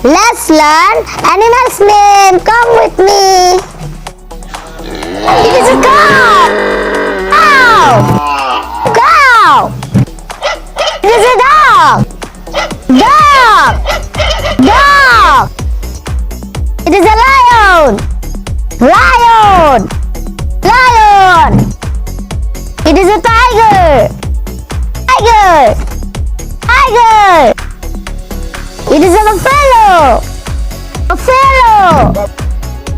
Let's learn animals' name. Come with me. It is a cow. Cow. Cow. It is a dog. Dog. Dog. It is a lion. Lion. Lion. It is a tiger. Tiger. Tiger. It is a buffalo. Buffalo.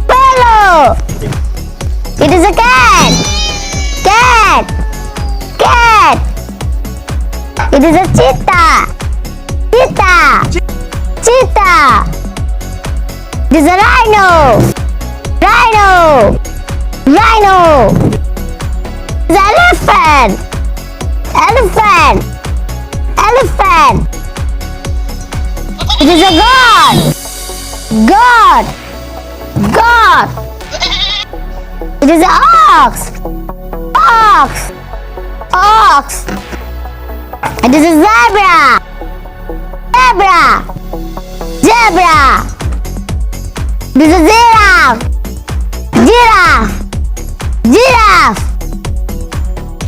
Buffalo. It is a cat. Cat. Cat. It is a cheetah. Cheetah. Cheetah. It is a rhino. Rhino. Rhino. It is elephant. Elephant. Elephant. It is a god. God. God. It is an ox. Ox. Ox. It is a zebra. Zebra. Zebra. It is a giraffe. Giraffe. Giraffe.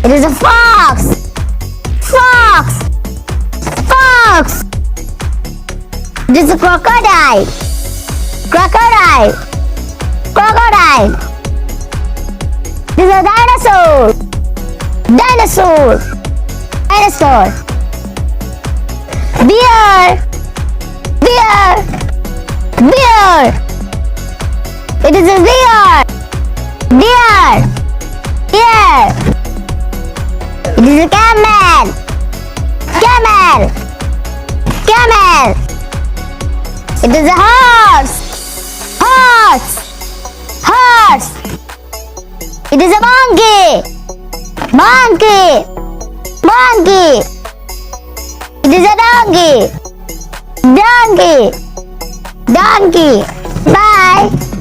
It is a fox. Fox. Fox. It is a crocodile. Crocodile. Crocodile. It is a dinosaur. Dinosaur. Dinosaur. Bear. Bear. Bear. It is a deer. Deer. Deer. It is a camel. Camel. Camel. It is a horse. Horse. Horse. It is a monkey. Monkey. Monkey. It is a donkey. Donkey. Donkey. Bye.